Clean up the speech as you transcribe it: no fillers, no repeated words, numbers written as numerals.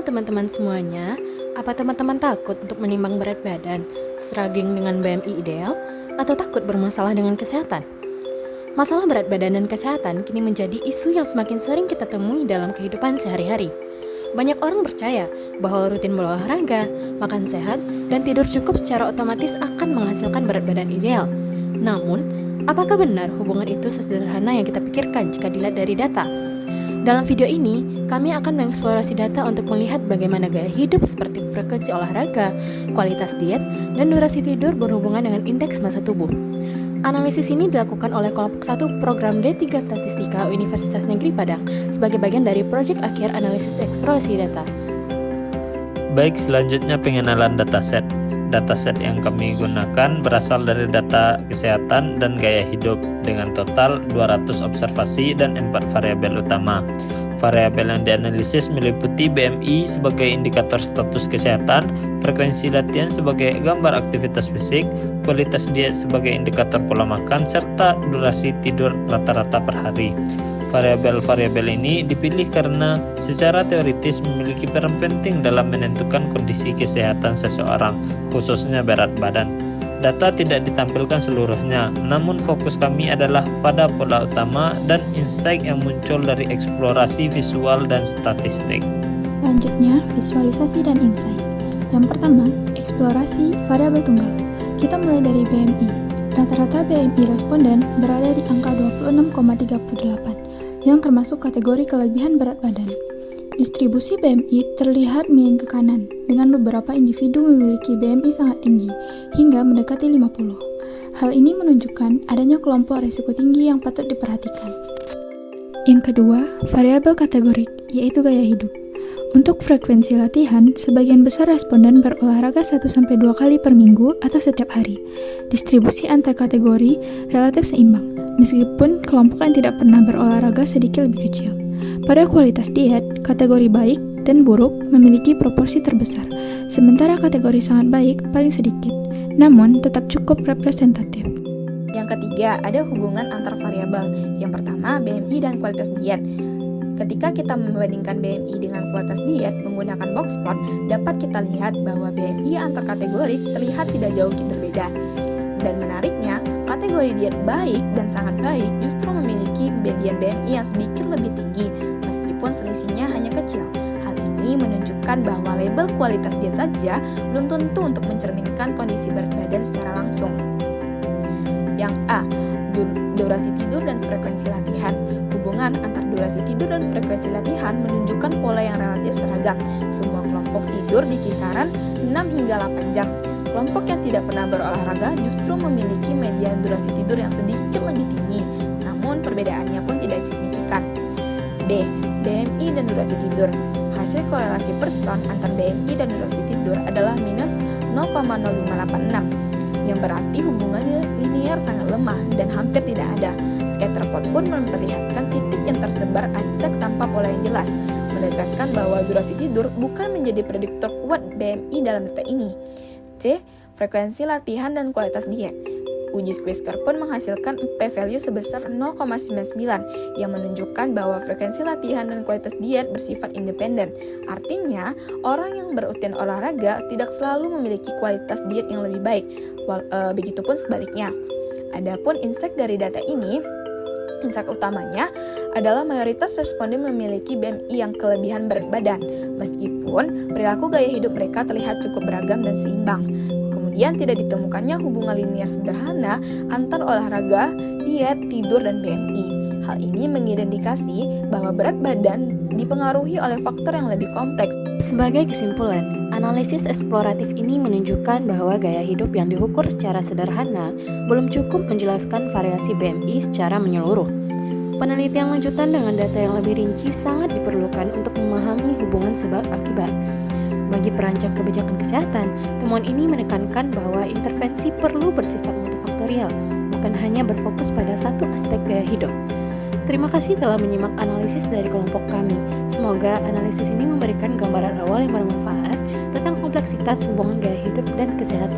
Halo teman-teman semuanya, apa teman-teman takut untuk menimbang berat badan, struggling dengan BMI ideal, atau takut bermasalah dengan kesehatan? Masalah berat badan dan kesehatan kini menjadi isu yang semakin sering kita temui dalam kehidupan sehari-hari. Banyak orang percaya bahwa rutin berolahraga, makan sehat, dan tidur cukup secara otomatis akan menghasilkan berat badan ideal. Namun, apakah benar hubungan itu sesederhana yang kita pikirkan jika dilihat dari data? Dalam video ini, kami akan mengeksplorasi data untuk melihat bagaimana gaya hidup seperti frekuensi olahraga, kualitas diet, dan durasi tidur berhubungan dengan indeks massa tubuh. Analisis ini dilakukan oleh kelompok 1 program D3 Statistika Universitas Negeri Padang sebagai bagian dari proyek akhir analisis eksplorasi data. Baik, selanjutnya pengenalan dataset. Dataset yang kami gunakan berasal dari data kesehatan dan gaya hidup dengan total 200 observasi dan 4 variabel utama. Variabel yang dianalisis meliputi BMI sebagai indikator status kesehatan, frekuensi latihan sebagai gambar aktivitas fisik, kualitas diet sebagai indikator pola makan, serta durasi tidur rata-rata per hari. Variabel-variabel ini dipilih karena secara teoritis memiliki peran penting dalam menentukan kondisi kesehatan seseorang, khususnya berat badan. Data tidak ditampilkan seluruhnya, namun fokus kami adalah pada pola utama dan insight yang muncul dari eksplorasi visual dan statistik. Selanjutnya, visualisasi dan insight. Yang pertama, eksplorasi variabel tunggal. Kita mulai dari BMI. Rata-rata BMI responden berada di angka 26,38, yang termasuk kategori kelebihan berat badan. Distribusi BMI terlihat miring ke kanan, dengan beberapa individu memiliki BMI sangat tinggi, hingga mendekati 50. Hal ini menunjukkan adanya kelompok risiko tinggi yang patut diperhatikan. Yang kedua, variabel kategorik, yaitu gaya hidup. Untuk frekuensi latihan, sebagian besar responden berolahraga 1-2 kali per minggu atau setiap hari. Distribusi antar kategori relatif seimbang, meskipun kelompok yang tidak pernah berolahraga sedikit lebih kecil. Pada kualitas diet, kategori baik dan buruk memiliki proporsi terbesar, sementara kategori sangat baik paling sedikit, namun tetap cukup representatif. Yang ketiga, ada hubungan antar variabel. Yang pertama, BMI dan kualitas diet. Ketika kita membandingkan BMI dengan kualitas diet menggunakan box plot, dapat kita lihat bahwa BMI antar kategori terlihat tidak jauh berbeda. Dan menariknya, kategori diet baik dan sangat baik justru memiliki median BMI yang sedikit lebih tinggi, meskipun selisihnya hanya kecil. Hal ini menunjukkan bahwa label kualitas diet saja belum tentu untuk mencerminkan kondisi berat badan secara langsung. Yang A, durasi tidur dan frekuensi latihan. Hubungan antar durasi tidur dan frekuensi latihan menunjukkan pola yang relatif seragam. Semua kelompok tidur di kisaran 6 hingga 8 jam. Kelompok yang tidak pernah berolahraga justru memiliki median durasi tidur yang sedikit lebih tinggi, namun perbedaannya pun tidak signifikan. B. BMI dan durasi tidur. Hasil korelasi person antar BMI dan durasi tidur adalah minus 0,0586, yang berarti hubungannya linear sangat lemah dan hampir tidak ada. Scatter plot pun memperlihatkan titik yang tersebar acak tanpa pola yang jelas, menegaskan bahwa durasi tidur bukan menjadi prediktor kuat BMI dalam data ini. C. Frekuensi latihan dan kualitas diet. Uji Quizker pun menghasilkan p-value sebesar 0,99 yang menunjukkan bahwa frekuensi latihan dan kualitas diet bersifat independen. Artinya, orang yang berutin olahraga tidak selalu memiliki kualitas diet yang lebih baik, begitupun sebaliknya. Adapun insight dari data ini, insight utamanya adalah mayoritas responden memiliki BMI yang kelebihan berat badan, meskipun perilaku gaya hidup mereka terlihat cukup beragam dan seimbang. Kemudian tidak ditemukannya hubungan linear sederhana antar olahraga, diet, tidur, dan BMI. Hal ini mengindikasi bahwa berat badan dipengaruhi oleh faktor yang lebih kompleks. Sebagai kesimpulan, analisis eksploratif ini menunjukkan bahwa gaya hidup yang diukur secara sederhana belum cukup menjelaskan variasi BMI secara menyeluruh. Penelitian lanjutan dengan data yang lebih rinci sangat diperlukan untuk memahami hubungan sebab akibat. Bagi perancang kebijakan kesehatan, temuan ini menekankan bahwa intervensi perlu bersifat multifaktorial, bukan hanya berfokus pada satu aspek gaya hidup. Terima kasih telah menyimak analisis dari kelompok kami. Semoga analisis ini memberikan gambaran awal yang bermanfaat tentang kompleksitas hubungan gaya hidup dan kesehatan.